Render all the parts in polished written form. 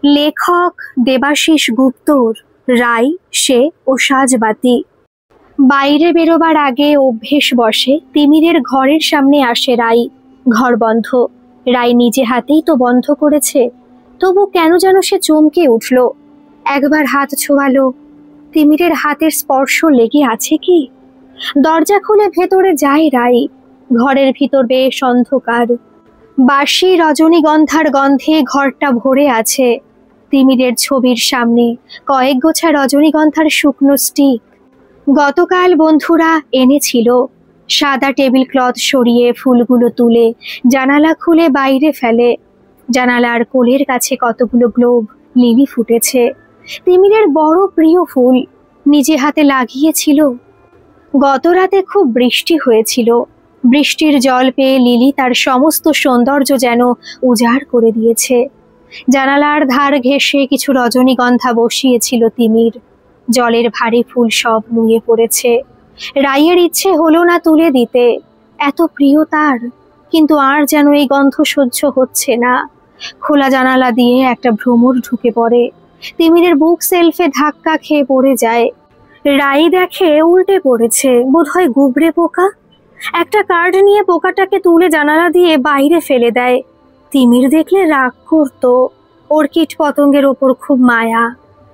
লেখক দেবাশিস গুপ্তর রাই, সে ও সাজবাতি। বাইরে বেরোবার আগে অভ্যেস বসে তিমিরের ঘরের সামনে আসে রাই। ঘর বন্ধ। রাই নিজে হাতেই তো বন্ধ করেছে, তবু কেন যেন সে চমকে উঠল। একবার হাত ছোঁয়ালো, তিমিরের হাতের স্পর্শ লেগে আছে কি? দরজা খুলে ভেতরে যায় রাই। ঘরের ভিতর বেশ অন্ধকার। বাসি রজনীগন্ধার গন্ধে ঘরটা ভরে আছে। তিমিরের ছবির সামনে কয়েক গোছা রজনীগন্ধার শুকনো স্টিক। গতকাল বন্ধুরা এনেছিল। সাদা টেবিল ক্লথ সরিয়ে ফুলগুলো তুলে জানালা খুলে বাইরে ফেলে। জানালার কোলের কাছে কতগুলো গ্লোব লিলি ফুটেছে। তিমিরের বড় প্রিয় ফুল, নিজে হাতে লাগিয়েছিল। গত রাতে খুব বৃষ্টি হয়েছিল। বৃষ্টির জল পেয়ে লিলি তার সমস্ত সৌন্দর্য যেন উজাড় করে দিয়েছে। জানালার ধার ঘেঁষে কিছু রজনীগন্ধা বসিয়েছিল তিমির। জলের ভারী ফুল সব নুয়ে পড়েছে। রাইয়ের ইচ্ছে হলো না তুলে দিতে, এত প্রিয় তার, কিন্তু আর যেন এই গন্ধ সহ্য হচ্ছে না। খোলা জানালা দিয়ে একটা ভ্রমর ঢুকে পড়ে। তিমিরের বুক সেলফে ধাক্কা খেয়ে পড়ে যায়। রাই দেখে উল্টে পড়েছে, বোধহয় গুবরে পোকা। একটা কার্ড নিয়ে পোকাটাকে তুলে জানালা দিয়ে বাইরে ফেলে দেয়। তিমির দেখলে রাগ করতো, ওর কীট পতঙ্গের ওপর খুব মায়া।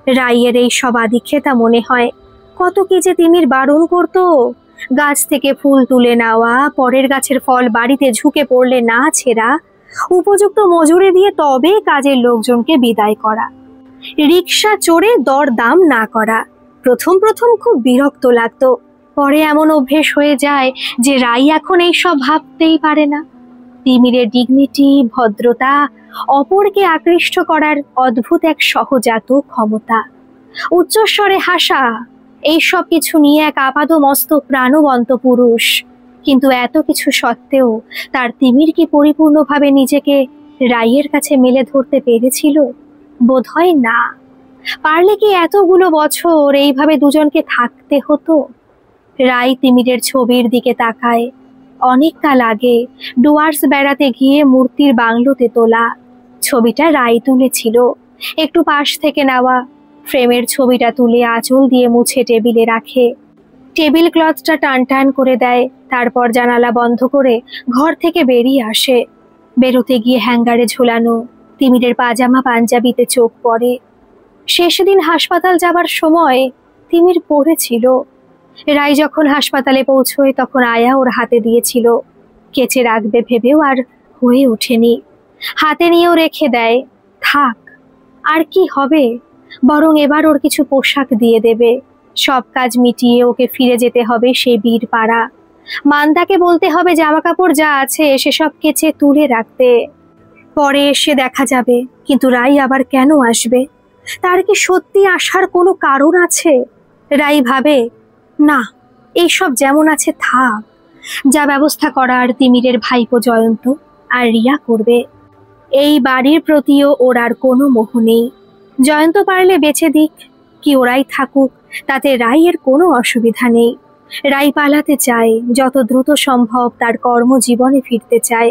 রাইয়ের এই সব আদিক্ষেতা মনে হয়। কত কি যে তিমির বারণ করতো, গাছ থেকে ফুল তুলে নেওয়া, পরের গাছের ফল বাড়িতে ঝুঁকে পড়লে না ছেঁড়া, উপযুক্ত মজুরি দিয়ে তবে কাজের লোকজনকে বিদায় করা, রিক্সা চড়ে দর দাম না করা। প্রথম প্রথম খুব বিরক্ত লাগতো, পরে এমন অভ্যেস হয়ে যায় যে রাই এখন এইসব ভাবতেই পারে না। তিমিরের ডিগনিটি, ভদ্রতা, অপরকে আকৃষ্ট করার অদ্ভুত এক সহজাত ক্ষমতা, উচ্চস্বরে হাসা, এইসব কিছু নিয়ে এক আপাদমস্তক প্রাণবন্ত পুরুষ। কিন্তু এত কিছু সত্ত্বেও তার তিমির কি পরিপূর্ণভাবে নিজেকে রাইয়ের কাছে মেলে ধরতে পেরেছিল? বোধহয় না। পারলে কি এতগুলো বছর এইভাবে দুজনকে থাকতে হতো? রাই তিমিরের ছবির দিকে তাকায়। অনেককাল আগে ডুয়ার্স বেড়াতে গিয়ে মূর্তির বাংলোতে তোলা ছবিটা রাই তুলেছিল, একটু পাশ থেকে নেওয়া। ফ্রেমের ছবিটা তুলে আঁচল দিয়ে মুছে টেবিলে রাখে। টেবিল ক্লথটা টান টান করে দেয়, তারপর জানালা বন্ধ করে ঘর থেকে বেরিয়ে আসে। বেরোতে গিয়ে হ্যাঙ্গারে ঝোলানো তিমিরের পাজামা পাঞ্জাবিতে চোখ পড়ে। শেষ দিন হাসপাতাল যাবার সময় তিমির পড়েছিল। রাই যখন হাসপাতালে পৌঁছয় তখন আয়া ওর হাতে দিয়েছিল। কেচে রাখবে ভেবেও আর হয়ে ওঠেনি। হাতে নিয়েও রেখে দেয়। থাক, আর কি হবে, বরং এবার ওর কিছু পোশাক দিয়ে দেবে। সব কাজ মিটিয়ে ওকে ফিরে যেতে হবে সেই বীরপাড়া। মান্দাকে বলতে হবে জামা কাপড় যা আছে সেসব কেচে তুলে রাখতে, পরে এসে দেখা যাবে। কিন্তু রাই আবার কেন আসবে? তার কি সত্যি আসার কোনো কারণ আছে? রাই ভাবে, না, এইসব যেমন আছে থাক। যা ব্যবস্থা করার তিমিরের ভাইপো জয়ন্ত আর রিয়া করবে। এই বাড়ির প্রতিও ওর আর কোনো মোহ নেই। জয়ন্ত পারলে বেঁচে দিক, কি ওরাই থাকুক, তাতে রাইয়ের কোনো অসুবিধা নেই। রাই পালাতে চায়, যত দ্রুত সম্ভব তার কর্মজীবনে ফিরতে চায়।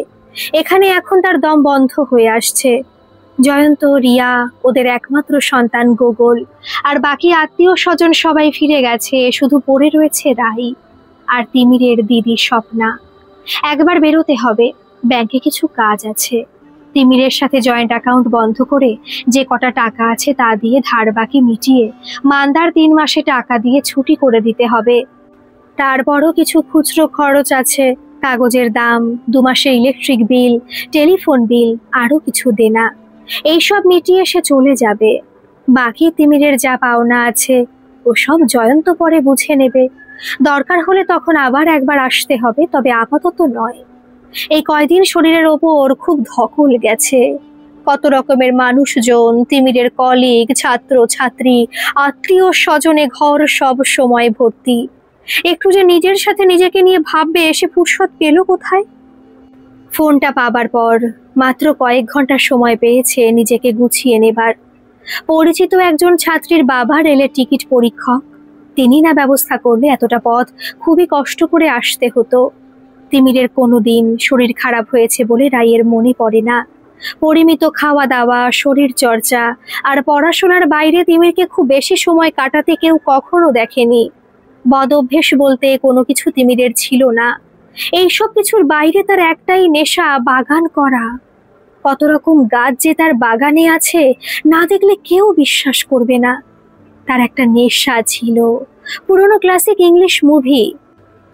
এখানে এখন তার দম বন্ধ হয়ে আসছে। জয়ন্ত, রিয়া, ওদের একমাত্র সন্তান গোগল আর বাকি আত্মীয় স্বজন সবাই ফিরে গেছে। শুধু পড়ে রয়েছে রাই আর তিমিরের দিদি স্বপ্না। একবার বেরোতে হবে, ব্যাংকে কিছু কাজ আছে। তিমিরের সাথে জয়েন্ট অ্যাকাউন্ট বন্ধ করে যে কটা টাকা আছে তা দিয়ে ধার বাকি মিটিয়ে মান্দার 3 মাসে টাকা দিয়ে ছুটি করে দিতে হবে। তারপরও কিছু খুচরো খরচ আছে, কাগজের দাম, 2 মাসে ইলেকট্রিক বিল, টেলিফোন বিল, আরও কিছু দেনা। এইসব মিটিয়ে সে চলে যাবে। বাকি তিমিরের যা পাওনা আছে ওসব জয়ন্ত পরে বুঝে নেবে। দরকার হলে তখন আবার একবার আসতে হবে, তবে আপাতত নয়। এই কয়দিন শরীরের ওপর খুব ধকল গেছে। কত রকমের মানুষজন, তিমিরের কলিগ, ছাত্র ছাত্রী, আত্মীয় স্বজনে ঘর সব সময় ভর্তি। একটু যে নিজের সাথে নিজেকে নিয়ে ভাববে, সে ফুরসত পেল কোথায়? ফোনটা পাবার পর মাত্র কয়েক ঘন্টা সময় পেয়েছে নিজেকে গুছিয়ে নেবার। পরিচিত একজন ছাত্রীর বাবা রেলের টিকিট পরীক্ষক, তিনি না ব্যবস্থা করলে এতটা পথ খুবই কষ্ট করে আসতে হতো। তিমিরের কোনো দিন শরীর খারাপ হয়েছে বলে রাইয়ের মনে পড়ে না। পরিমিত খাওয়া দাওয়া, শরীর চর্চা আর পড়াশোনার বাইরে তিমিরকে খুব বেশি সময় কাটাতে কেউ কখনো দেখেনি। বদ অভ্যেস বলতে কোনো কিছু তিমিরের ছিল না। এইসব কিছুর বাইরে তার একটাই নেশা, বাগান করা। কত রকম গাছ যে তার বাগানে আছে না দেখলে কেউ বিশ্বাস করবে না। তার একটা নেশা ছিল পুরনো classic English movie.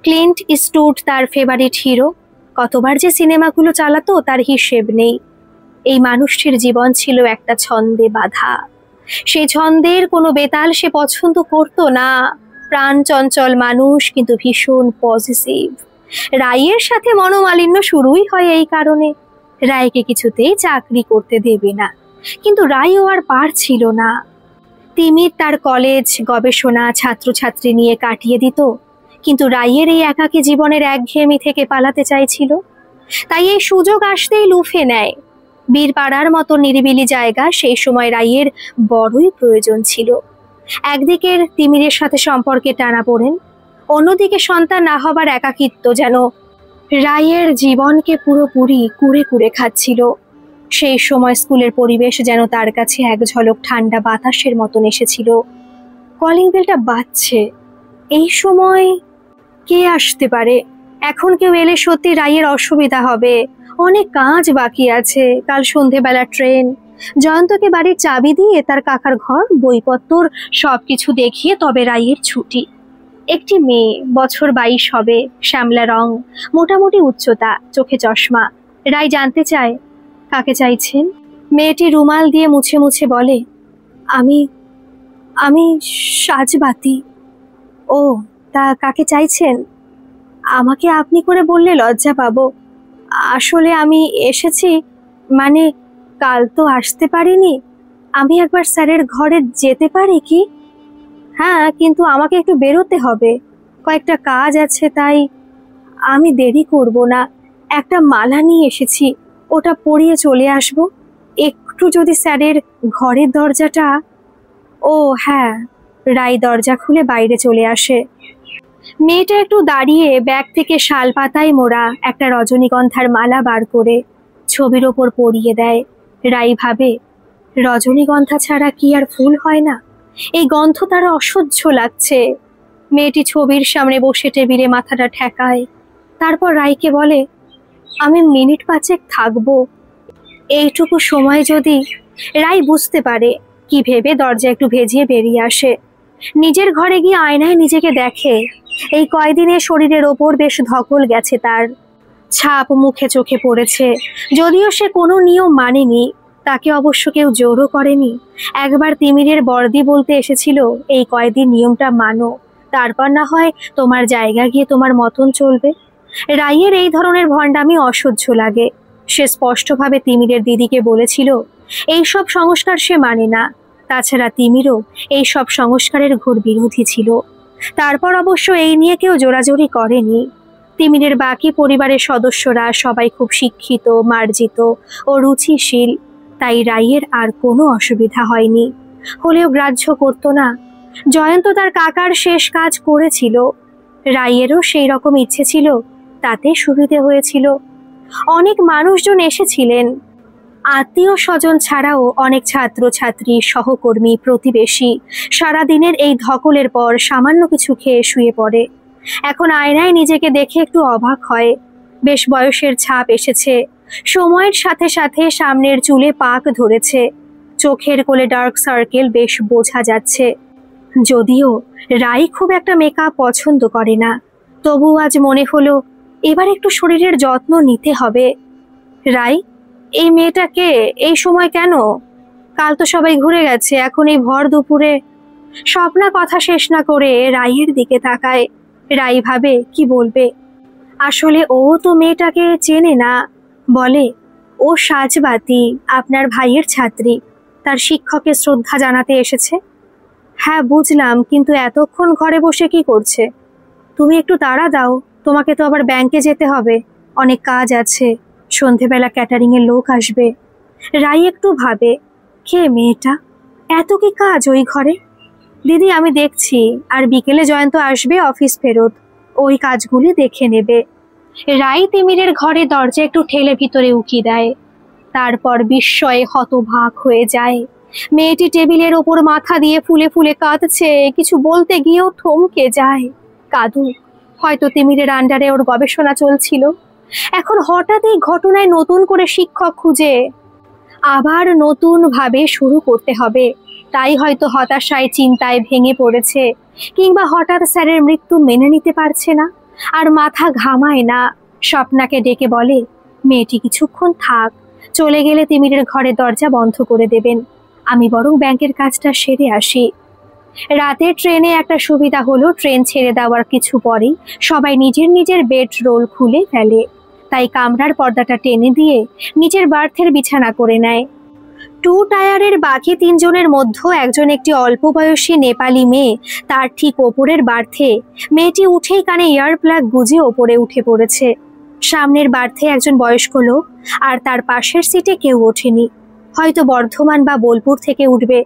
Clint Eastwood তার ফেভারিট হিরো। কতবার যে সিনেমাগুলো চালাতো তার হিসেব নেই। এই মানুষটির জীবন ছিল একটা ছন্দে বাঁধা। সেই ছন্দের কোনো বেতাল সে পছন্দ করতো না। প্রাণ চঞ্চল মানুষ, কিন্তু ভীষণ পজিটিভ। রায়ের সাথে মনোমালিন্য শুরুই হয় এই কারণে। রায়কে কিছুতেই চাকরি করতে দেবে না, কিন্তু রায়ও আর পারছিল না। তিমির তার কলেজ, গবেষণা, ছাত্রছাত্রী নিয়ে কাটিয়ে দিত, কিন্তু রায়ের এই একাকী জীবনের একঘেয়েমি থেকে পালাতে চাইছিল। তাই এই সুযোগ আসতেই লুফে নেয়। বীরপাড়ার মতো নিরিবিলি জায়গা সেই সময় রায়ের বড়ই প্রয়োজন ছিল। একদিকের তিমিরের সাথে সম্পর্কে টানাপোড়েন, অন্যদিকে সন্তান না হবার একাকিত্ব যেন রায়ের জীবনকে পুরোপুরি কুড়ে কুড়ে খাচ্ছিল। সেই সময় স্কুলের পরিবেশ যেন তার কাছে এক ঝলক ঠান্ডা বাতাসের মতন এসেছিল। কলিং বেলটা বাজছে। এই সময় কে আসতে পারে? এখন কেউ এলে সত্যি রায়ের অসুবিধা হবে। অনেক কাজ বাকি আছে, কাল সন্ধেবেলা ট্রেন। জয়ন্তকে বাড়ির চাবি দিয়ে তার কাকার ঘর, বইপত্তর সবকিছু দেখিয়ে তবে রায়ের ছুটি। একটি মেয়ে, বছর 22 হবে, শ্যামলা রং, মোটামুটি উচ্চতা, চোখে চশমা। রায় জানতে চায় কাকে চাইছেন। মেয়েটি রুমাল দিয়ে মুছে মুছে বলে, আমি আমি সাজবাতি। ও, তা কাকে চাইছেন? আমাকে আপনি করে বললে লজ্জা পাবো। আসলে আমি এসেছি, মানে কাল তো আসতে পারিনি। আমি একবার স্যারের ঘরে যেতে পারি কি? হ্যাঁ, কিন্তু আমাকে একটু বেরোতে হবে, কয়েকটা কাজ আছে। তাই আমি দেরি করব না। একটা মালা নিয়ে এসেছি, ওটা পরিয়ে চলে আসব। একটু যদি স্যারের ঘরের দরজাটা। ও হ্যাঁ। রাই দরজা খুলে বাইরে চলে আসে। মেয়েটা একটু দাঁড়িয়ে ব্যাগ থেকে শাল পাতায় মোড়া একটা রজনীগন্ধার মালা বার করে ছবির ওপর পরিয়ে দেয়। রাই ভাবে, রজনীগন্ধা ছাড়া কি আর ফুল হয় না? এই গন্ধ তার অসহ্য লাগছে। মেয়েটি ছবির সামনে বসে টেবিলে মাথাটা ঠেকায়। তারপর রাইকে বলে, আমি মিনিট 5 থাকবো। এইটুকু সময় যদি। রাই বুঝতে পারে কি ভেবে দরজা একটু ভেজিয়ে বেরিয়ে আসে। নিজের ঘরে গিয়ে আয়নায় নিজেকে দেখে। এই কয়দিনে শরীরের ওপর বেশ ধকল গেছে, তার ছাপ মুখে চোখে পড়েছে। যদিও সে কোনো নিয়ম মানেনি, তাকে অবশ্য কেউ জোরও করেনি। একবার তিমিরের বর্দি বলতে এসেছিল, এই কয়দিন নিয়মটা মানো, তারপর না হয় তোমার জায়গা গিয়ে তোমার মতন চলবে। রাইয়ের এই ধরনের ভণ্ডামি অসহ্য লাগে। সে স্পষ্টভাবে তিমিরের দিদিকে বলেছিল এই সব সংস্কার সে মানে না। তাছাড়া তিমিরও এই সব সংস্কারের ঘোর বিরোধী ছিল। তারপর অবশ্য এই নিয়ে কেউ জোরাজোরি করেনি। তিমিরের বাকি পরিবারের সদস্যরা সবাই খুব শিক্ষিত, মার্জিত ও রুচিশীল। তাই রাইয়ের আর কোনো অসুবিধা হয়নি, হলেও গ্রাহ্য করত না। জয়ন্ত তার কাকার শেষ কাজ করেছিল, রাইয়েরও সেই রকম ইচ্ছে ছিল, তাতে সুবিধে হয়েছিল। অনেক মানুষজন এসেছিলেন, আত্মীয় স্বজন ছাড়াও অনেক ছাত্রছাত্রী, সহকর্মী, প্রতিবেশী। সারাদিনের এই ধকলের পর সামান্য কিছু খেয়ে শুয়ে পড়ে। এখন আয়নায় নিজেকে দেখে একটু অবাক হয়। বেশ বয়সের ছাপ এসেছে। সময়ের সাথে সাথে সামনের চুলে পাক ধরেছে। চোখের কোলে ডার্ক সার্কেল বেশ বোঝা যাচ্ছে। যদিও রাই খুব একটা মেকআপ পছন্দ করে না, তবু আজ মনে হলো এবার একটু শরীরের যত্ন নিতে হবে। রাই, এই মেয়েটাকে এই সময় কেন? কাল তো সবাই ঘুরে গেছে, এখন এই ভর দুপুরে। স্বপ্না কথা শেষ না করে রাইয়ের দিকে তাকায়। রাই ভাবে কি বলবে। আসলে ও তো মেয়েটাকে চেনে না। বলে, ও সাজবাতি, আপনার ভাইয়ের ছাত্রী, তার শিক্ষককে শ্রদ্ধা জানাতে এসেছে। হ্যাঁ বুঝলাম, কিন্তু এতক্ষণ ঘরে বসে কি করছে? তুমি একটু তাড়া দাও, তোমাকে তো আবার ব্যাংকে যেতে হবে, অনেক কাজ আছে, সন্ধেবেলা ক্যাটারিং এর লোক আসবে। রাই একটু ভাবে, কে মেয়েটা, এত কি কাজ ওই ঘরে? দিদি আমি দেখছি, আর বিকেলে জয়ন্ত আসবে অফিস ফেরত, ওই কাজগুলি দেখে নেবে। রাই তিমিরের ঘরে দরজা একটু ঠেলে ভিতরে উকি দেয়। তারপর বিস্ময়ে হতবাক হয়ে যায়। মেয়েটি টেবিলের ওপর মাথা দিয়ে ফুলে ফুলে কাঁদছে, কিছু বলতে গিয়েও থমকে যায়। কাঁদুক, হয়তো তিমিরের আন্ডারে ওর গবেষণা চলছিল। এখন হঠাৎ এই ঘটনায় নতুন করে শিক্ষক খুঁজে আবার নতুন ভাবে শুরু করতে হবে। তাই হয়তো হতাশায় চিন্তায় ভেঙে পড়েছে, কিংবা হঠাৎ স্যারের মৃত্যু মেনে নিতে পারছে না আর মাথা ঘামায় না। স্বপ্নাকে ডেকে বলে, মেয়েটি কিছুক্ষণ থাক, চলে গেলে তিমিরের ঘরের দরজা বন্ধ করে দেবেন, আমি বরং ব্যাংকের কাজটা সেরে আসি। রাতের ট্রেনে একটা সুবিধা হলো, ট্রেন ছেড়ে দেওয়ার কিছু পরেই সবাই নিজের নিজের বেড রোল খুলে ফেলে। তাই কামরার পর্দাটা টেনে দিয়ে নিচের বার্থের বিছানা করে নেয়। টু টায়ারের বাকি তিনজনের মধ্যে একজন একটি অল্প বয়সী নেপালি মেয়ে, তার ঠিক ওপরের বার্থে। মেয়েটি উঠেই কানে ইয়ার প্লাগ গুজে ওপরে উঠে পড়েছে। সামনের বার্থে একজন বয়স্ক লোক, আর তার পাশের সিটে কেউ ওঠেনি, হয়তো বর্ধমান বা বোলপুর থেকে উঠবে।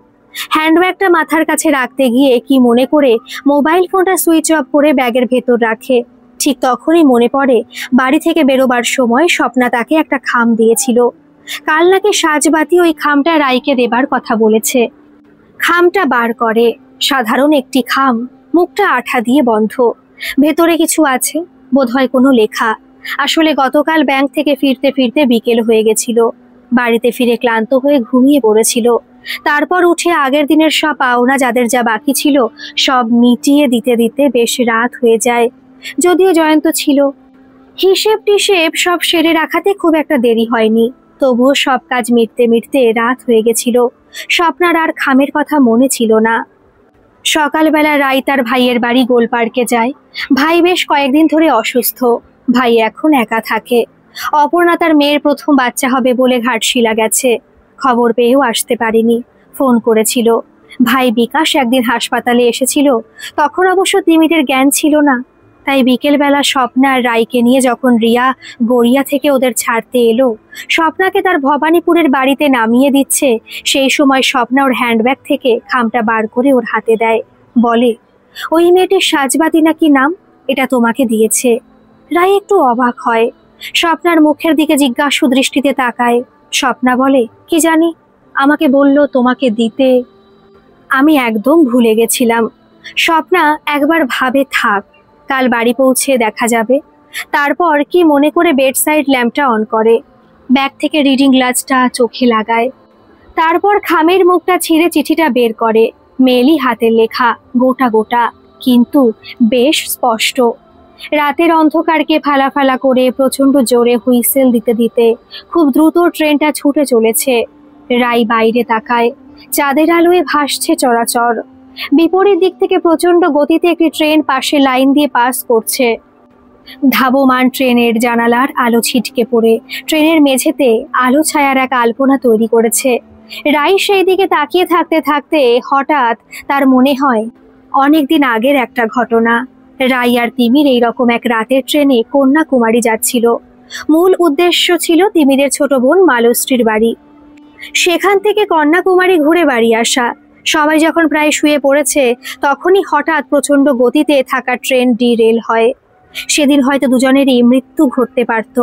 হ্যান্ডব্যাগটা মাথার কাছে রাখতে গিয়ে কি মনে করে মোবাইল ফোনটা সুইচ অফ করে ব্যাগের ভেতর রাখে। ঠিক তখনই মনে পড়ে বাড়ি থেকে বেরোবার সময় স্বপ্না তাকে একটা খাম দিয়েছিল। কাল নাকি সাজবাতি ওই খামটা রাইকে দেবার কথা বলেছে। খামটা বার করে, সাধারণ একটি খাম, মুখটা আঠা দিয়ে বন্ধ, ভেতরে কিছু আছে, বোধহয় কোনো লেখা। আসলে গতকাল ব্যাংক থেকে ফিরতে ফিরতে বিকেল হয়ে গেছিল। বাড়িতে ফিরে ক্লান্ত হয়ে ঘুমিয়ে পড়েছিল। তারপর উঠে আগের দিনের সব পাওনা যাদের যা বাকি ছিল সব মিটিয়ে দিতে দিতে বেশ রাত হয়ে যায়। যদিও জয়ন্ত ছিল, হিসেব টিসেব সব সেরে রাখাতে খুব একটা দেরি হয়নি। তবুও সব কাজ মিটতে মিটতে রাত হয়ে গেছিল। স্বপ্নার আর খামের কথা মনে ছিল না। সকালবেলা রাই তার ভাইয়ের বাড়ি গোল পার্কে যায়। ভাই বেশ কয়েকদিন ধরে অসুস্থ। ভাই এখন একা থাকে। অপর্ণা তার মেয়ের প্রথম বাচ্চা হবে বলে ঘাটশিলা গেছে, খবর পেয়েও আসতে পারেনি। ফোন করেছিল। ভাই বিকাশ একদিন হাসপাতালে এসেছিল, তখন অবশ্য তিমিরের জ্ঞান ছিল না। তাই বিকেলবেলা স্বপ্না আর রাইকে নিয়ে যখন রিয়া গড়িয়া থেকে ওদের ছাড়তে এলো, স্বপ্নাকে তার ভবানীপুরের বাড়িতে নামিয়ে দিচ্ছে, সেই সময় স্বপ্না ওর হ্যান্ডব্যাগ থেকে খামটা বার করে ওর হাতে দেয়, বলে, ওই মেয়েটির সাজবাতি নাকি নাম, এটা তোমাকে দিয়েছে। রাই একটু অবাক হয়, স্বপ্নার মুখের দিকে জিজ্ঞাসু দৃষ্টিতে তাকায়। স্বপ্না বলে, কি জানি, আমাকে বলল তোমাকে দিতে। আমি একদম ভুলে গেছিলাম। স্বপ্না একবার ভাবে থাক, কাল বাড়ি পৌঁছে দেখা যাবে। তারপর কি মনে করে বেডসাইড ল্যাম্পটা অন করে, ব্যাগ থেকে রিডিং গ্লাসটা চোখে লাগায়। তারপর খামের মুখটা ছিঁড়ে চিঠিটা বের করে। মেলি হাতের লেখা, গোটা গোটা, কিন্তু বেশ স্পষ্ট। রাতের অন্ধকারকে ফালা ফালা করে প্রচন্ড জোরে হুইসেল দিতে দিতে খুব দ্রুত ট্রেনটা ছুটে চলেছে। রাই বাইরে তাকায়, চাঁদের আলোয় ভাসছে চরাচর। বিপরীত দিক থেকে প্রচন্ড গতিতে একটি ট্রেন পাশে লাইন দিয়ে পাস করছে। ধাবমান ট্রেনের জানালার আলো ছিটকে পড়ে ট্রেনের মেঝেতে আলো ছায়ার এক আলপনা তৈরি করেছে। রাই সেই দিকে তাকিয়ে থাকতে থাকতে হঠাৎ তার মনে হয় অনেকদিন আগের একটা ঘটনা। রাই আর তিমির এইরকম এক রাতের ট্রেনে কন্যাকুমারী যাচ্ছিল। মূল উদ্দেশ্য ছিল তিমিরের ছোট বোন মালশ্রীর বাড়ি, সেখান থেকে কন্যাকুমারী ঘুরে বাড়ি আসা। সবাই যখন প্রায় শুয়ে পড়েছে তখনই হঠাৎ প্রচন্ড গতিতে থাকা ট্রেন ডিরেল হয়। সেদিন হয়তো দুজনেরই মৃত্যু ঘটতে পারত,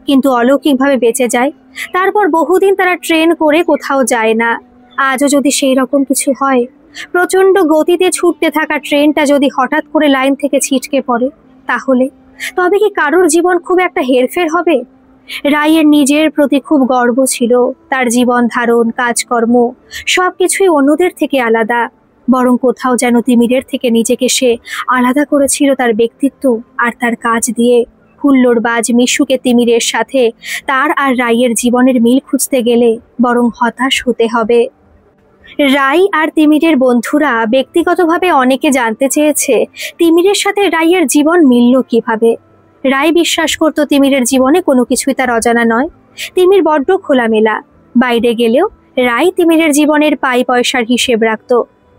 কিন্তু অলৌকিকভাবে বেঁচে যায়। তারপর বহুদিন তারা ট্রেন করে কোথাও যায় না। আজও যদি সেই রকম কিছু হয়, প্রচন্ড গতিতে ছুটতে থাকা ট্রেনটা যদি হঠাৎ করে লাইন থেকে ছিটকে পড়ে, তাহলে তবে কি কারোর জীবন খুব একটা হেরফের হবে? রাইয়ের নিজের প্রতি খুব গর্ব ছিল। তার জীবন ধারণ, কাজকর্ম সবকিছুই অন্যদের থেকে আলাদা। বরং কোথাও যেন তিমিরের থেকে নিজেকে সে আলাদা করেছিল তার ব্যক্তিত্ব আর তার কাজ দিয়ে। হুল্লোড়বাজ মিশুকে তিমিরের সাথে তার আর রাইয়ের জীবনের মিল খুঁজতে গেলে বরং হতাশ হতে হবে। রাই আর তিমিরের বন্ধুরা ব্যক্তিগতভাবে অনেকে জানতে চেয়েছে তিমিরের সাথে রাইয়ের জীবন মিলল কিভাবে। রাই বিশ্বাস করত তিমিরের জীবনে কোনো কিছুই তার অজানা নয়। তিমির বড্ড খোলামেলা। বাইরে গেলেও রাই তিমিরের জীবনের পাই পয়সার হিসেব রাখত।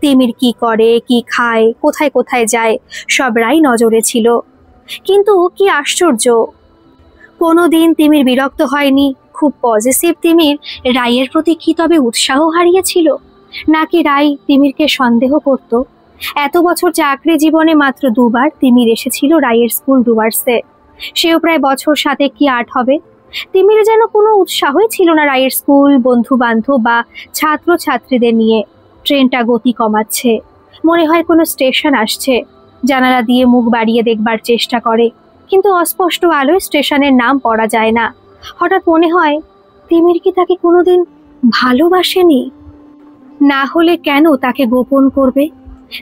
তিমির কি করে, কি খায়, কোথায় কোথায় যায়, সব রাই নজরে ছিল। কিন্তু কি আশ্চর্য, কোনোদিন তিমির বিরক্ত হয়নি। খুব পজিটিভ তিমির রাইয়ের প্রতি কি তবে উৎসাহ হারিয়েছিল, নাকি রাই তিমিরকে সন্দেহ করত? এত বছর চাকরি জীবনে মাত্র দুবার তিমির এসেছিল রাইয়ের স্কুল ডুয়ার্সে, সেও প্রায় বছর 7 কি 8 হবে। তিমির যেন কোনো উৎসাহই ছিল না রায়ের স্কুল, বন্ধু বান্ধব বা ছাত্র ছাত্রীদের নিয়ে। ট্রেনটা গতি কমাচ্ছে, মনে হয় কোনো স্টেশন আসছে। জানালা দিয়ে মুখ বাড়িয়ে দেখবার চেষ্টা করে, কিন্তু অস্পষ্ট আলোয় স্টেশনের নাম পড়া যায় না। হঠাৎ মনে হয়, তিমির কি তাকে কোনোদিন ভালোবাসেনি? না হলে কেন তাকে গোপন করবে?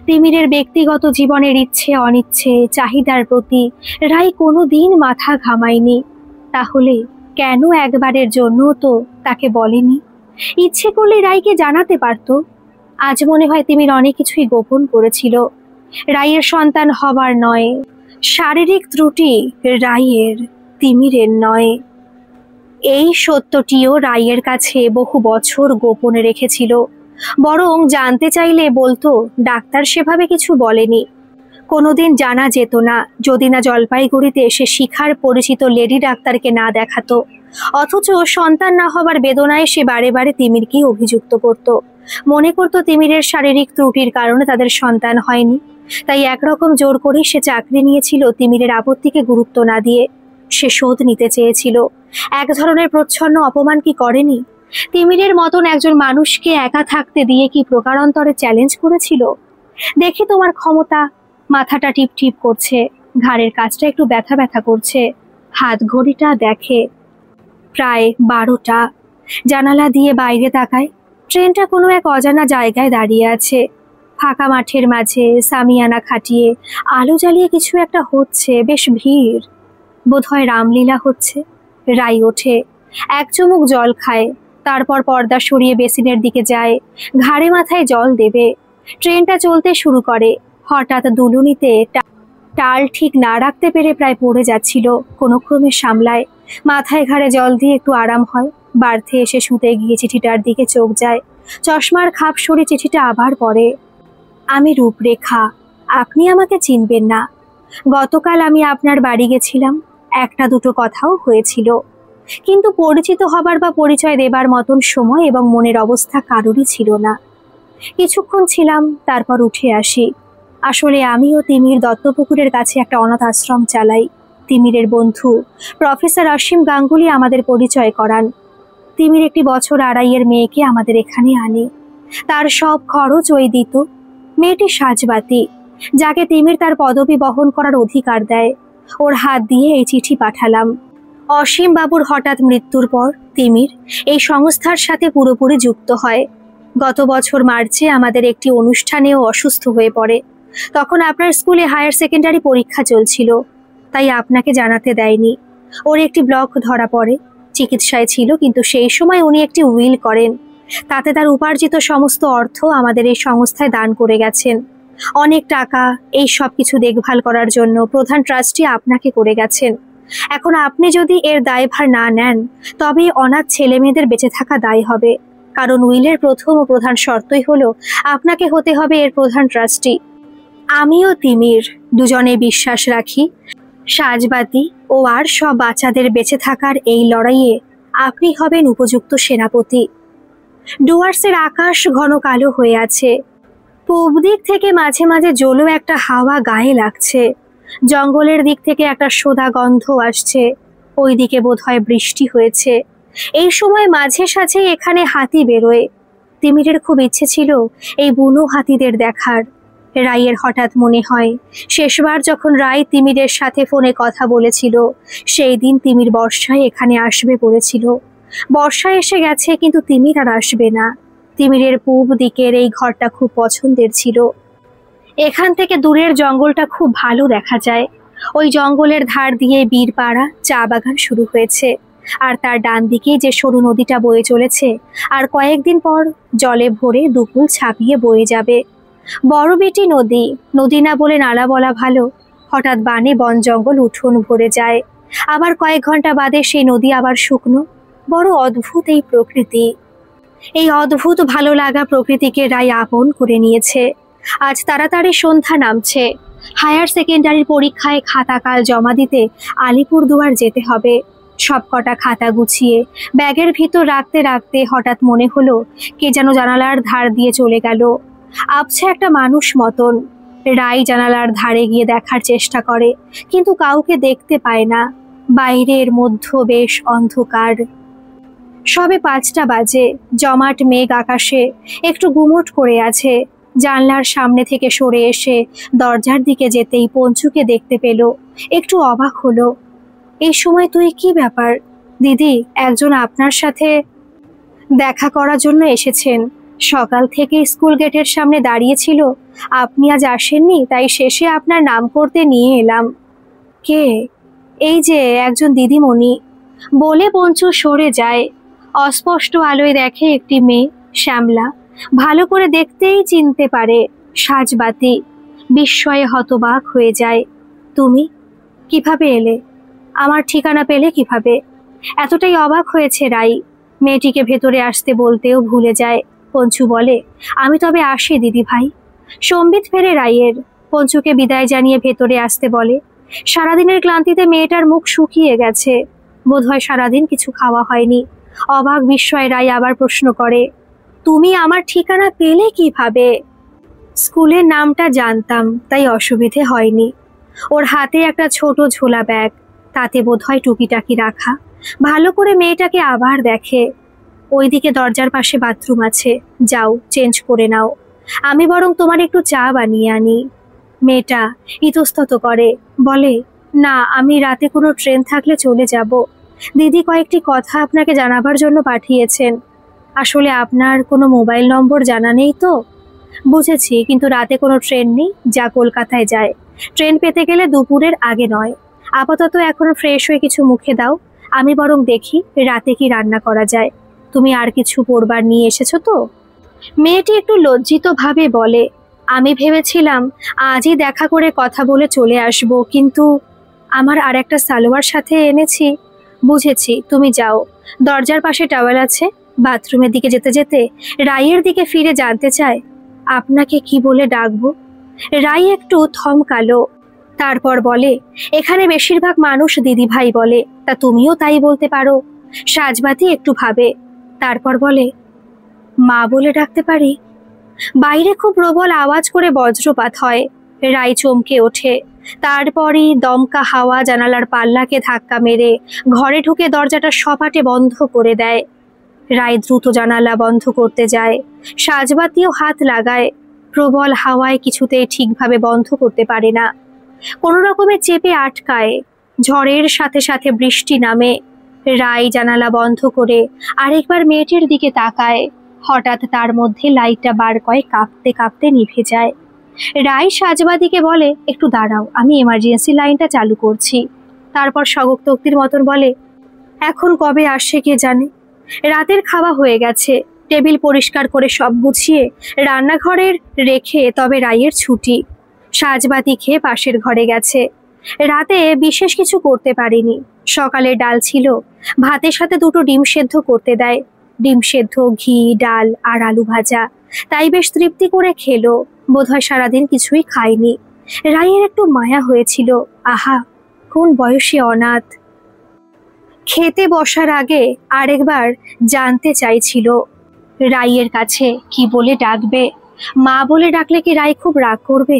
তিমিরের ব্যক্তিগত জীবনের ইচ্ছে অনিচ্ছে, চাহিদার প্রতি রাই কোনোদিন মাথা ঘামায়নি। তাহলে কেন একবারের জন্য তো তাকে বলেনি? ইচ্ছে করলে রাইকে জানাতে পারত। আজ মনে হয় তিমির অনেক কিছুই গোপন করেছিল। রাইয়ের সন্তান হবার নয়, শারীরিক ত্রুটি রাইয়ের, তিমিরের নয়। এই সত্যটিও রাইয়ের কাছে বহু বছর গোপনে রেখেছিল। বরং জানতে চাইলে বলতো, ডাক্তার সেভাবে কিছু বলেনি। কোনোদিন জানা যেত না যদি না জলপাইগুড়িতে এসে শিখার পরিচিত লেডি ডাক্তারকে না দেখাতো। অথচ সন্তান না হবার বেদনায় সে বারে বারে তিমিরকেই অভিযুক্ত করত। মনে করত তিমিরের শারীরিক ত্রুটির কারণে তাদের সন্তান হয়নি। তাই একরকম জোর করেই সে চাকরি নিয়েছিল তিমিরের আপত্তিকে গুরুত্ব না দিয়ে। সে শোধ নিতে চেয়েছিল। এক ধরনের প্রচ্ছন্ন অপমান কি করেনি? তিমিরের মতন একজন মানুষকে একা থাকতে দিয়ে কি প্রকারান্তরে চ্যালেঞ্জ করেছিল? দেখি তোমার ক্ষমতা। মাথাটা টিপ টিপ করছে, ঘাড়ের কাছটা একটু ব্যথা ব্যথা করছে। হাত ঘড়িটা দেখে, প্রায় 12টা। জানালা দিয়ে বাইরে তাকায়। ট্রেনটা কোনো এক অজানা জায়গায় দাঁড়িয়ে আছে। ফাঁকা মাঠের মাঝে সামিয়ানা খাটিয়ে আলো জ্বালিয়ে কিছু একটা হচ্ছে, বেশ ভিড়। বোধহয় রামলীলা হচ্ছে। রাই ওঠে, এক চুমুক জল খায়, তারপর পর্দা সরিয়ে বেসিনের দিকে যায়, ঘাড়ে মাথায় জল দেবে। ট্রেনটা চলতে শুরু করে। হঠাৎ দুলুনিতে টাল ঠিক না রাখতে পেরে প্রায় পড়ে যাচ্ছিল। কোনো ক্রমে সামলায়, মাথায় ঘাড়ে জল দিয়ে একটু আরাম হয়। বার্থে এসে শুতে গিয়ে চিঠিটার দিকে চোখ যায়। চশমার খাপ সরে চিঠিটা আবার পড়ে। আমি রূপরেখা, আপনি আমাকে চিনবেন না। গতকাল আমি আপনার বাড়ি গেছিলাম, একটা দুটো কথাও হয়েছিল, কিন্তু পরিচিত হবার বা পরিচয় দেবার মতন সময় এবং মনের অবস্থা কারোরই ছিল না। কিছুক্ষণ ছিলাম, তারপর উঠে আসি। আসলে আমিও তিমির দত্তপুকুরের কাছে একটা অনাথ আশ্রম চালাই। তিমিরের বন্ধু প্রফেসর অসীম গাঙ্গুলি আমাদের পরিচয় করান। তিমির একটি বছর আড়াইয়ের মেয়েকে আমাদের এখানে আনে। তার সব খরচ ওই দিত। মেয়েটি সাজবাতি, যাকে তিমির তার পদবি বহন করার অধিকার দেয়। ওর হাত দিয়ে এই চিঠি পাঠালাম। অসীম বাবুর হঠাৎ মৃত্যুর পর তিমির এই সংস্থার সাথে পুরোপুরি যুক্ত হয়। গত বছর মার্চে আমাদের একটি অনুষ্ঠানেও অসুস্থ হয়ে পড়ে। তখন আপনার স্কুলে হায়ার সেকেন্ডারি পরীক্ষা চলছিল, তাই আপনাকে জানাতে দেয়নি। ওর একটি ব্লক ধরা পড়ে, চিকিৎসায় ছিল, কিন্তু সেই সময় উনি একটি উইল করেন। তাতে তার উপার্জিত সমস্ত অর্থ আমাদের এই সংস্থায় দান করে গেছেন। অনেক টাকা এই সব কিছু দেখভাল করার জন্য প্রধান ট্রাস্টি আপনাকে করে গেছেন। এখন আপনি যদি এর দায়ভার না নেন, তবে অনাথ ছেলে মেয়েদের বেঁচে থাকা দায় হবে। কারণ উইলের প্রথম ও প্রধান শর্তই হলো আপনাকে হতে হবে এর প্রধান ট্রাস্টি। আমিও তিমির দুজনে বিশ্বাস রাখি, সাজবাতি ও আর সব বাচ্চাদের বেঁচে থাকার এই লড়াইয়ে আপনি হবেন উপযুক্ত সেনাপতি। ডুয়ার্সের আকাশ ঘন কালো হয়ে আছে। পূব দিক থেকে মাঝে মাঝে জলো একটা হাওয়া গায়ে লাগছে। জঙ্গলের দিক থেকে একটা সোদা গন্ধ আসছে। ওইদিকে বোধহয় বৃষ্টি হয়েছে। এই সময় মাঝে সাঝে এখানে হাতি বেরোয়। তিমিরের খুব ইচ্ছে ছিল এই বুনো হাতিদের দেখার। রাইয়ের হঠাৎ মনে হয়, শেষবার যখন রাই তিমিরের সাথে ফোনে কথা বলেছিল, সেই দিন তিমির বর্ষায় এখানে আসবে বলেছিল। বর্ষা এসে গেছে, কিন্তু তিমির আর আসবে না। তিমিরের পূব দিকের এই ঘরটা খুব পছন্দের ছিল। এখান থেকে দূরের জঙ্গলটা খুব ভালো দেখা যায়। ওই জঙ্গলের ধার দিয়ে বীরপাড়া চা বাগান শুরু হয়েছে, আর তার ডান দিকে যে সরু নদীটা বয়ে চলেছে, আর কয়েকদিন পর জলে ভরে দুকুল ছাপিয়ে বয়ে যাবে। বড় বেটি নদী, নদী না বলে নালা বলা ভালো। হঠাৎ বানে বন জঙ্গল উঠোন ভরে যায়, আবার কয়েক ঘন্টা বাদে সেই নদী আবার শুকনো। বড় অদ্ভুত এই প্রকৃতি। এই অদ্ভুত ভালো লাগা প্রকৃতিকে রায় আপন করে নিয়েছে। আজ তাড়াতাড়ি সন্ধ্যা নামছে। হায়ার সেকেন্ডারির পরীক্ষায় খাতাকাল জমা দিতে আলিপুরদুয়ার যেতে হবে। সবকটা খাতা গুছিয়ে ব্যাগের ভিতর রাখতে রাখতে হঠাৎ মনে হলো কে যেন জানালার ধার দিয়ে চলে গেল, আপছে একটা মানুষ মতন। রাই জানালার ধারে গিয়ে দেখার চেষ্টা করে, কিন্তু কাউকে দেখতে পায় না। বাইরের মধ্য বেশ অন্ধকার। সবে 5টা বাজে। জমাট মেঘ আকাশে একটু গুমোট করে আছে। জানলার সামনে থেকে সরে এসে দরজার দিকে যেতেই পঞ্চুকে দেখতে পেল। একটু অবাক হলো। এই সময় তুই কি ব্যাপার? দিদি, একজন আপনার সাথে দেখা করার জন্য এসেছেন। সকাল থেকে স্কুল গেটের সামনে দাঁড়িয়েছিল। আপনি আজ আসেননি, তাই শেষে আপনার নাম করতে নিয়ে এলাম। কে? এই যে একজন দিদিমণি। বলে পঞ্চু সরে যায়। অস্পষ্ট আলোয় দেখে একটি মেয়ে, শ্যামলা। ভালো করে দেখতেই চিনতে পারে, সাজবাতি। বিস্ময়ে হতবাক হয়ে যায়। তুমি কিভাবে এলে? আমার ঠিকানা পেলে কিভাবে? এতটাই অবাক হয়েছে রাই, মেয়েটিকে ভেতরে আসতে বলতেও ভুলে যায়। পঞ্চু বলে, আমি তবে আসি দিদি ভাই। সম্বিত ফেরে রাইয়ের। পঞ্চুকে বিদায় জানিয়ে ভেতরে আসতে বলে। সারাদিনের ক্লান্তিতে মেয়েটার মুখ শুকিয়ে গেছে। বোধহয় সারাদিন কিছু খাওয়া হয়নি। অবাক বিস্ময়ে রাই আবার প্রশ্ন করে, তুমি আমার ঠিকানা পেলে কিভাবে? স্কুলের নামটা জানতাম, তাই অসুবিধে হয়নি। ওর হাতে একটা ছোট ঝোলা ব্যাগ, তাতে বোধহয় টুকিটাকি রাখা। ভালো করে মেয়েটাকে আবার দেখে। ওইদিকে দরজার পাশে বাথরুম আছে, যাও চেঞ্জ করে নাও। আমি বরং তোমার একটু চা বানিয়ে আনি। মেয়েটা ইতস্তত করে, বলে, না, আমি রাতে কোনো ট্রেন থাকলে চলে যাব। দিদি কয়েকটি কথা আপনাকে জানাবার জন্য পাঠিয়েছেন। আসলে আপনার কোনো মোবাইল নম্বর জানা নেই তো? বুঝেছি, কিন্তু রাতে কোনো ট্রেন নেই যা কলকাতায় যায়। ট্রেন পেতে গেলে দুপুরের আগে নয়। আপাতত এখন ফ্রেশ হয়ে কিছু মুখে দাও। আমি বরং দেখি রাতে কি রান্না করা যায়। তুমি আর কিছু পরবার নিয়ে এসেছো তো? মেয়েটি একটু লজ্জিত ভাবে বলে, আমি ভেবেছিলাম আজই দেখা করে কথা বলে চলে আসব, কিন্তু আমার আর একটা সালোয়ার সাথে এনেছি। বুঝেছি, তুমি যাও। দরজার পাশে টাওয়েল আছে। বাথরুমের দিকে যেতে যেতে রাইয়ের দিকে ফিরে জানতে চায়, আপনাকে কি বলে ডাকবো? রাই একটু থমকালো, তারপর বলে, এখানে বেশিরভাগ মানুষ দিদি ভাই বলে, তা তুমিও তাই বলতে পারো। সাজবাতি একটু ভাবে, তারপর বলে, মা বলে ডাকতে পারি? বাইরে খুব প্রবল আওয়াজ করে বজ্রপাত হয়। রাই চমকে ওঠে। তারপরই দমকা হাওয়া জানালার পাল্লাকে ধাক্কা মেরে ঘরে ঢুকে দরজাটা সপাটে বন্ধ করে দেয়। রাই দ্রুত জানালা বন্ধ করতে যায়। সাজবাতিও হাত লাগায়। প্রবল হাওয়ায় কিছুতেই ঠিকভাবে বন্ধ করতে পারে না। কোনো রকমে চেপে আটকায়। ঝড়ের সাথে সাথে বৃষ্টি নামে। রাই জানালা বন্ধ করে আরেকবার মেয়েটির দিকে তাকায়। হঠাৎ তার মধ্যে লাইটটা বার কয়েক কাঁপতে কাঁপতে নিভে যায়। রাই সাজবাতিকে বলে, একটু দাঁড়াও, আমি এমার্জেন্সি লাইনটা চালু করছি। তারপর স্বগতোক্তির মতন বলে, এখন কবে আসছে কে জানে। রাতের খাওয়া হয়ে গেছে। টেবিল পরিষ্কার করে সব গুছিয়ে রান্নাঘরের রেখে তবে রাইয়ের ছুটি। সাজবাতি খেয়ে পাশের ঘরে গেছে। রাতে বিশেষ কিছু করতে পারিনি। সকালে ডাল ছিল, ভাতের সাথে দুটো ডিম সেদ্ধ করতে দেয়। ডিম সেদ্ধ, ঘি, ডাল আর আলু ভাজা, তাই বেশ তৃপ্তি করে খেলো। বোধহয় সারাদিন কিছুই খায়নি। রাইয়ের একটু মায়া হয়েছিল। আহা, কোন বয়সে অনাথ। খেতে বসার আগে আরেকবার জানতে চাইছিল রাইয়ের কাছে কি বলে ডাকবে। মা বলে ডাকলে কি রাই খুব রাগ করবে?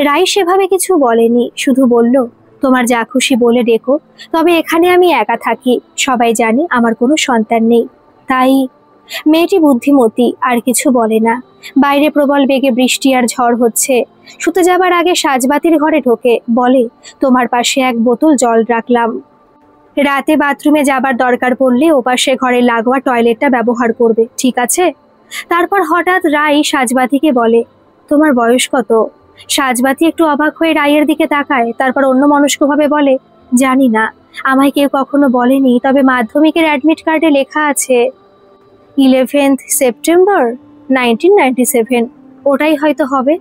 রাই সেভাবে কিছু বলেনি, শুধু বলল, তোমার যা খুশি বলে ডেকো, তবে এখানে আমি একা থাকি। সবাই জানে আমার কোনো সন্তান নেই, তাই। মেয়েটি বুদ্ধিমতী, আর কিছু বলে না। বাইরে প্রবল বেগে বৃষ্টি আর ঝড় হচ্ছে। শুতে যাবার আগে সাজবাতির ঘরে ঢোকে, বলে, তোমার পাশে এক বোতল জল রাখলাম। রাতে বাথরুমে যাবার দরকার পড়লে ওপাশে ঘরের লাগোয়া টয়লেটটা ব্যবহার করবে, ঠিক আছে? তারপর হঠাৎ রাই সাজবাতিকে বলে, তোমার বয়স কত? সাজবাতি একটু অবাক হয়ে রাইয়ের দিকে তাকায়, তারপর অন্যমনস্কভাবে বলে, জানি না, আমায় কেউ কখনো বলেনি, তবে মাধ্যমিকের অ্যাডমিট কার্ডে লেখা আছে 11th সেপ্টেম্বর 1997। ওটাই হয়তো হবে।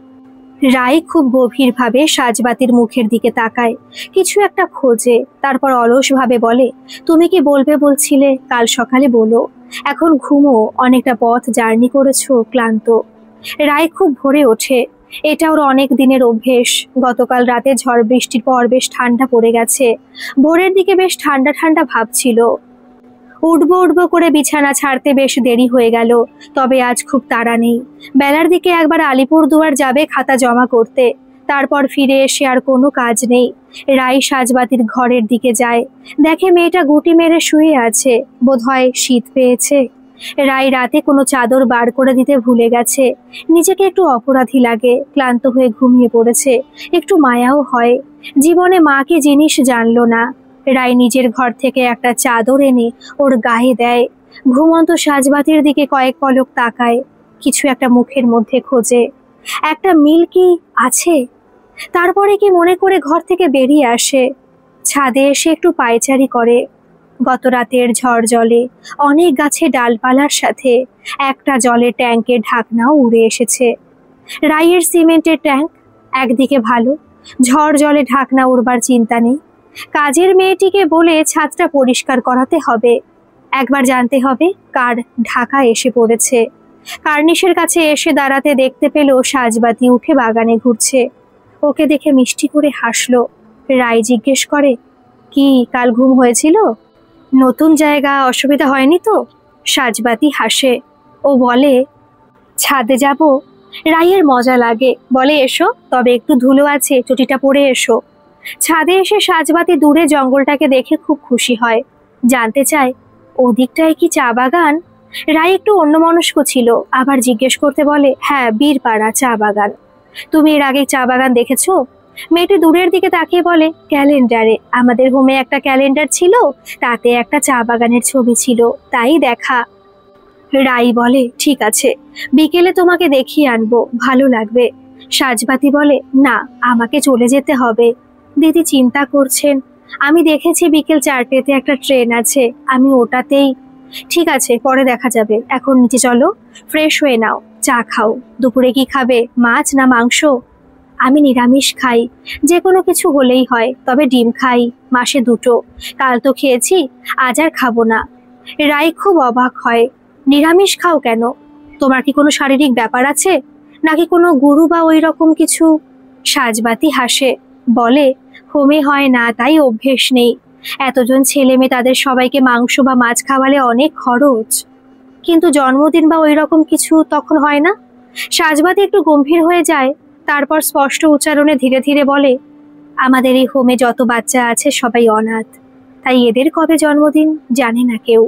রাই খুব গভীরভাবে সাজবাতির মুখের দিকে তাকায়, কিছু একটা খোঁজে, তারপর অলসভাবে বলে, তুমি কি বলবে বলছিলে? কাল সকালে বলো, এখন ঘুমো, অনেকটা পথ জার্নি করেছো, ক্লান্ত। রাই খুব ভোরে ওঠে। এটা ওর অনেক দিনের অভ্যেস। গতকাল রাতে ঝড় বৃষ্টির পর বেশ ঠান্ডা পড়ে গেছে। ভোরের দিকে বেশ ঠান্ডা ঠান্ডা ভাব ছিল। উঠবো উঠবো করে বিছানা ছাড়তে বেশ দেরি হয়ে গেল, তবে আজ খুব তাড়া নেই। বেলার দিকে একবার আলিপুরদুয়ার যাবে খাতা জমা করতে, তারপর ফিরে এসে আর কোনো কাজ নেই। রাই সাজবাতির ঘরের দিকে যায়, দেখে মেয়েটা গুটি মেরে শুয়ে আছে, বোধহয় শীত পেয়েছে। রাই রাতে কোনো চাদর বার করে দিতে ভুলে গেছে। নিজেকে একটু অপরাধী লাগে, ক্লান্ত হয়ে ঘুমিয়ে পড়েছে। একটু মায়াও হয়, জীবনে মা কি জিনিস জানলো না। রাই নিজের ঘর থেকে একটা চাদর এনে ওর গায়ে দেয়, ঘুমন্ত সাজবাতির দিকে কয়েক পলক তাকায়, কিছু একটা মুখের মধ্যে খোঁজে, একটা মিল কি আছে। তারপরে কি মনে করে ঘর থেকে বেরিয়ে আসে, ছাদে এসে একটু পায়চারি করে। গত রাতের ঝড় জলে অনেক গাছে ডালপালার সাথে একটা জলের ট্যাঙ্কের ঢাকনাও উড়ে এসেছে। রাইয়ের সিমেন্টের ট্যাঙ্ক একদিকে ভালো, ঝড় জলে ঢাকনা উড়বার চিন্তা নেই। কাজের মেয়েটিকে বলে ছাদটা পরিষ্কার করাতে হবে, একবার জানতে হবে কার ঢাকা এসে পড়েছে। কার্নিশের কাছে এসে দাঁড়াতে দেখতে পেল সাজবাতি উঠে বাগানে ঘুরছে। ওকে দেখে মিষ্টি করে হাসলো। রাই জিজ্ঞেস করে, কি কাল ঘুম হয়েছিল? নতুন জায়গা, অসুবিধা হয়নি তো? সাজবাতি হাসে। ও বলে, ছাদে যাব। রাইয়ের মজা লাগে, বলে এসো, তবে একটু ধুলো আছে, চটিটা পরে এসো। ছাদে এসে সাজবাতি দূরে জঙ্গলটাকে দেখে খুব খুশি হয়, জানতে চায় ওদিকটায় কি চা বাগান। রাই একটু অন্যমনস্ক ছিল, আবার জিজ্ঞেস করতে বলে, হ্যাঁ, বীরপাড়া চা বাগান। তুমি এর আগে চা বাগান দেখেছো? মেয়েটি দূরের দিকে তাকিয়ে বলে, ক্যালেন্ডারে, আমাদের হোমে একটা ক্যালেন্ডার ছিল, তাতে একটা চা বাগানের ছবি ছিল, তাই দেখা। রাই বলে, ঠিক আছে, বিকেলে তোমাকে দেখিয়ে আনবো, ভালো লাগবে। সাজবাতি বলে, না, আমাকে চলে যেতে হবে। দিদি চিন্তা করছেন, আমি দেখেছি বিকেল 4টেতে একটা ট্রেন আছে, আমি ওটাতেই। ঠিক আছে, পরে দেখা যাবে, এখন নিচে চলো, ফ্রেশ হয়ে নাও, চা খাও। দুপুরে কি খাবে, মাছ না মাংস? আমি নিরামিষ খাই, যে কোনো কিছু হলেই হয়, তবে ডিম খাই, মাসে 2টো। কাল তো খেয়েছি, আজ আর খাবো না। রাই খুব অবাক হয়, নিরামিষ খাও কেন? তোমার কি কোনো শারীরিক ব্যাপার আছে, নাকি কোনো গুরু বা ওই রকম কিছু? সাজবাতি হাসে, বলে, হোমে হয় না, তাই অভ্যেস নেই। এতজন ছেলে মেয়ে, তাদের সবাইকে মাংস বা মাছ খাওয়ালে অনেক খরচ। কিন্তু জন্মদিন বা ওই রকম কিছু তখন হয় না? সাজবাতি একটু গম্ভীর হয়ে যায়, তারপর স্পষ্ট উচ্চারণে ধীরে ধীরে বলে, আমাদের এই হোমে যত বাচ্চা আছে সবাই অনাথ, তাই এদের কবে জন্মদিন জানে না কেউ।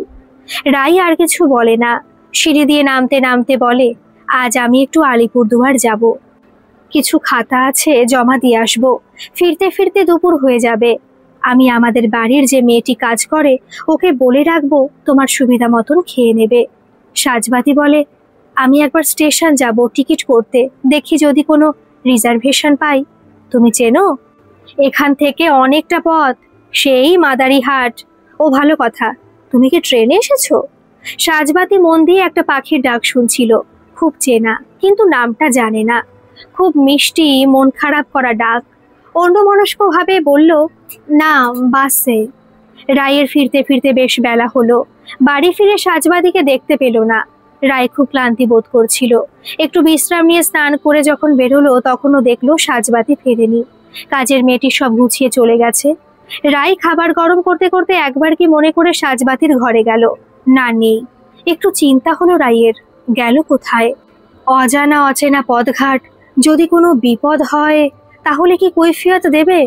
রাই আর কিছু বলে না, সিঁড়ি দিয়ে নামতে নামতে বলে, আজ আমি একটু আলিপুরদুয়ার যাব, কিছু খাতা আছে, জমা দিয়ে আসবো। ফিরতে ফিরতে দুপুর হয়ে যাবে। আমি আমাদের বাড়ির যে মেয়েটি কাজ করে, ওকে বলে রাখবো, তোমার সুবিধা মতন খেয়ে নেবে। সাজবাতি বলে, আমি একবার স্টেশন যাব টিকিট করতে, দেখি যদি কোনো রিজার্ভেশন পাই। তুমি চেনো? এখান থেকে অনেকটা পথ, সেই মাদারিহাট। ও ভালো কথা, তুমি কি ট্রেনে এসেছো? সাজবাতি মন দিয়ে একটা পাখির ডাক শুনছিল, খুব চেনা, কিন্তু নামটা জানে না। খুব মিষ্টি, মন খারাপ করা ডাক। অন্যমনস্কভাবে বলল, না, বাসে। রায়ের ফিরতে ফিরতে বেশ বেলা হলো। বাড়ি ফিরে সাজবাতিকে দেখতে পেল না। রায় খুব ক্লান্তি বোধ করছিল। একটু বিশ্রাম নিয়ে স্নান করে যখন বেরোলো, তখনও দেখলো সাজবাতি ফেরেনি। কাজের মেয়েটি সব গুছিয়ে চলে গেছে। রায় খাবার গরম করতে করতে একবার কি মনে করে সাজবাতির ঘরে গেল, না, নেই। একটু চিন্তা হলো রায়ের, গেল কোথায়? অজানা অচেনা পথঘাট, যদি কোনো বিপদ হয় তাহলে কি কৈফিয়ত দেবে?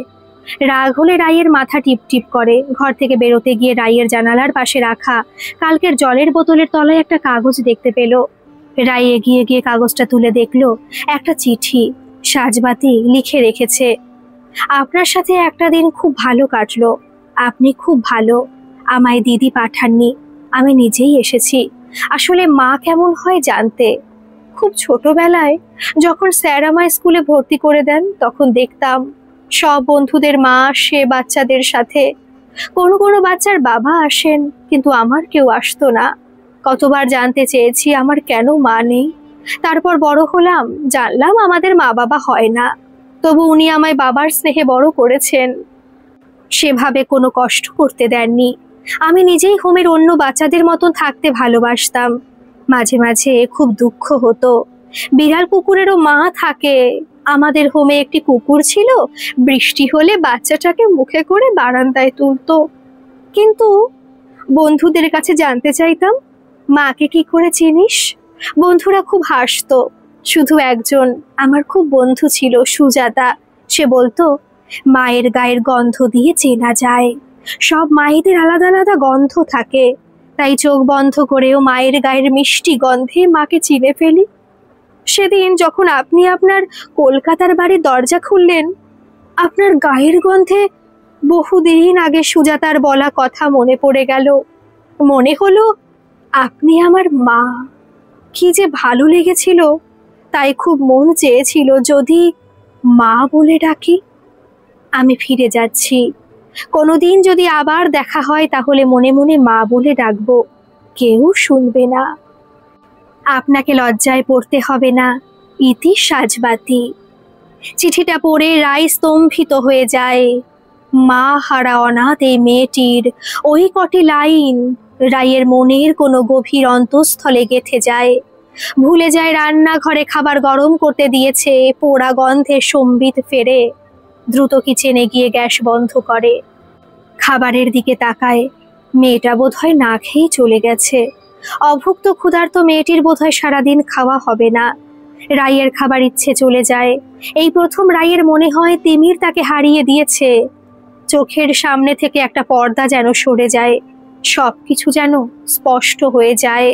রাগ হলে রাইয়ের মাথা টিপ টিপ করে। ঘর থেকে বেরোতে গিয়ে রাইয়ের জানালার পাশে রাখা কালকের জলের বোতলের তলায় একটা কাগজ দেখতে পেল। রাই এগিয়ে গিয়ে কাগজটা তুলে দেখলো একটা চিঠি। সাজবাতি লিখে রেখেছে, আপনার সাথে একটা দিন খুব ভালো কাটলো, আপনি খুব ভালো, আমায় দিদি পাঠাননি, আমি নিজেই এসেছি। আসলে মা কেমন হয় জানতে। খুব ছোটবেলায় যখন স্যার আমায় স্কুলে ভর্তি করে দেন, তখন দেখতাম সব বন্ধুদের মা আসে বাচ্চাদের সাথে। কোনো কোনো বাচ্চার বাবা আসেন, কিন্তু আমার কেউ আসতো না। কতবার জানতে চেয়েছি আমার কেন মা নেই। তারপর বড় হলাম, জানলাম আমাদের মা বাবা হয় না, তবু উনি আমায় বাবার স্নেহে বড় করেছেন, সেভাবে কোনো কষ্ট করতে দেননি। আমি নিজেই হোমের অন্য বাচ্চাদের মতন থাকতে ভালোবাসতাম। মাঝে মাঝে খুব দুঃখ হতো। বিড়াল কুকুরেরও মা থাকে। আমাদের হোমে একটি কুকুর ছিল, বৃষ্টি হলে বাচ্চাটাকে মুখে করে বারান্দায় তুলতো। কিন্তু বন্ধুদের কাছে জানতে চাইতাম, মাকে কি করে চিনিস? বন্ধুরা খুব হাসতো। শুধু একজন আমার খুব বন্ধু ছিল, সুজাতা। সে বলতো, মায়ের গায়ের গন্ধ দিয়ে চেনা যায়। সব মায়েদের আলাদা আলাদা গন্ধ থাকে, তাই চোখ বন্ধ করেও মায়ের গায়ের মিষ্টি গন্ধে মাকে চিনে ফেলি। সেদিন যখন আপনি আপনার কলকাতার বাড়ির দরজা খুললেন, আপনার গায়ের গন্ধে বহুদিন আগে সুজাতার বলা কথা মনে পড়ে গেল। মনে হলো আপনি আমার মা। কি যে ভালো লেগেছিল, তাই খুব মন চেয়েছিল যদি মা বলে ডাকি। আমি ফিরে যাচ্ছি, কোনোদিন যদি আবার দেখা হয় তাহলে মনে মনে মা বলে ডাকবো, কেউ শুনবে না। আপনাকে লজ্জায় পড়তে হবে না। ইতি সাজবাতি। চিঠিটা পড়ে রাই স্তম্ভিত হয়ে যায়। মা হারা অনাথ এই মেয়েটির ওই কটি লাইন রাইয়ের মনের কোনো গভীর অন্তঃস্থলে গেঁথে যায়। ভুলে যায় রান্নাঘরে খাবার গরম করতে দিয়েছে, পোড়া গন্ধে সম্বিত ফেরে। দ্রুত কিচেনে গিয়ে গ্যাস বন্ধ করে। খাবারের দিকে তাকায়, মেয়েটা বোধহয় না খেয়েই চলে গেছে। অভুক্ত ক্ষুধার্ত মেয়েটির বোধহয় সারাদিন খাওয়া হবে না। রাইয়ের খাবার ইচ্ছে চলে যায়। এই প্রথম রাইয়ের মনে হয় তিমির তাকে হারিয়ে দিয়েছে। চোখের সামনে থেকে একটা পর্দা যেন সরে যায়, সবকিছু যেন স্পষ্ট হয়ে যায়।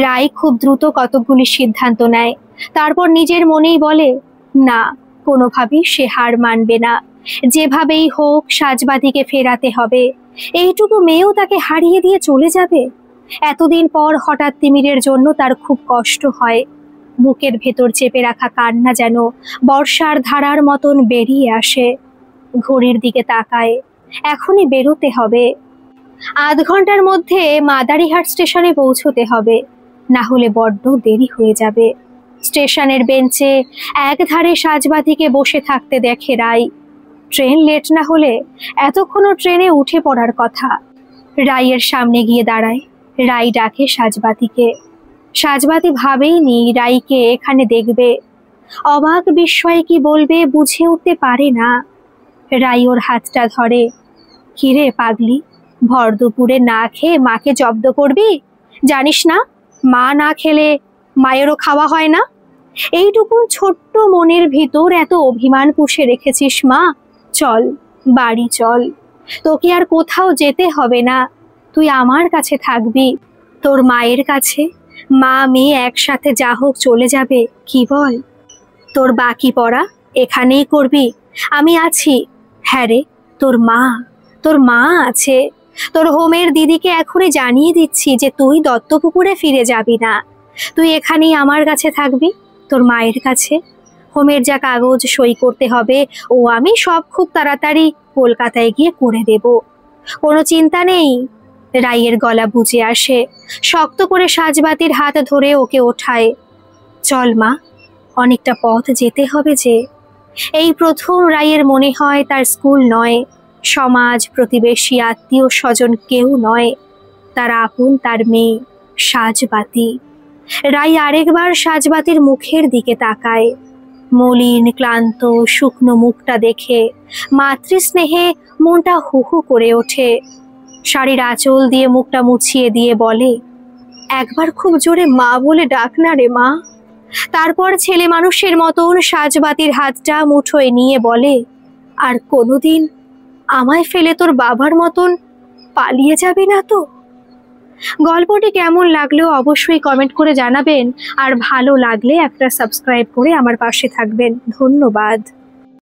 রাই খুব দ্রুত কতকগুলি সিদ্ধান্ত নেয়, তারপর নিজের মনেই বলে, না, কোনোভাবেই সে হার মানবে না। যেভাবেই হোক সাজবাতিকে ফেরাতে হবে। এইটুকু মেয়েও তাকে হারিয়ে দিয়ে চলে যাবে। এতদিন পর হঠাৎ তিমিরের জন্য তার খুব কষ্ট হয়। বুকের ভেতর চেপে রাখা কান্না যেন বর্ষার ধারার মতন বেরিয়ে আসে। ঘড়ির দিকে তাকায়, এখনই বেরোতে হবে। আধ ঘন্টার মধ্যে মাদারিহাট স্টেশনে পৌঁছতে হবে, না হলে বড্ড দেরি হয়ে যাবে। স্টেশনের বেঞ্চে একধারে সাজবাতিকে বসে থাকতে দেখে রাই। ট্রেন লেট না হলে এতক্ষণও ট্রেনে উঠে পড়ার কথা। রাইয়ের সামনে গিয়ে দাঁড়ায়। রাই ডাকে সাজবাতিকে। সাজবাতি ভাবেইনি রাইকে এখানে দেখবে। অবাক বিস্ময়ে কি বলবে বুঝে উঠতে পারে না। রাই ওর হাতটা ধরে। কিরে পাগলি, ভর দুপুরে না খেয়ে মাকে জব্দ করবি? জানিস না মা না খেলে মায়েরও খাওয়া হয় না? এইটুকুন ছোট্ট মনের ভিতর এত অভিমান পুষে রেখেছিস মা। চল, বাড়ি চল। তোকে আর কোথাও যেতে হবে না, তুই আমার কাছে থাকবি। তোর মায়ের কাছে মা মেয়ে একসাথে যা হোক চলে যাবে, কি বল? তোর বাকি পড়া এখানেই করবি, আমি আছি। হ্যাঁ রে, তোর মা আছে। তোর হোমের দিদিকে এখনই জানিয়ে দিচ্ছি যে তুই দত্তপুকুরে ফিরে যাবি না, তুই এখানেই আমার কাছে থাকবি, তোর মায়ের কাছে। হোমের যা কাগজ সই করতে হবে ও আমি সব খুব তাড়াতাড়ি কলকাতায় গিয়ে করে দেব, কোনো চিন্তা নেই। রাইয়ের গলা বুঝে আসে। শক্ত করে সাজবাতির হাত ধরে ওকে ওঠায়। চল মা, অনেকটা পথ যেতে হবে যে। এই প্রথম রাইয়ের মনে হয় তার স্কুল নয়, সমাজ, প্রতিবেশী, আত্মীয় স্বজন কেউ নয়, তার আপন তার মেয়ে সাজবাতি। রাই আরেকবার সাজবাতির মুখের দিকে তাকায়। মলিন ক্লান্ত শুকনো মুখটা দেখে মাতৃস্নেহে মনটা হু হু করে ওঠে। শাড়ির আঁচল দিয়ে মুখটা মুছিয়ে দিয়ে বলে, একবার খুব জোরে মা বলে ডাক না রে মা। তারপর ছেলে মানুষের মতন সাজবাতির হাতটা মুঠোয় নিয়ে বলে, আর কোনোদিন আমায় ফেলে তোর বাবার মতন পালিয়ে যাবি না তো? গল্পটি কেমন লাগলো অবশ্যই কমেন্ট করে জানাবেন, আর ভালো লাগলে একটা সাবস্ক্রাইব করে আমার পাশে থাকবেন। ধন্যবাদ।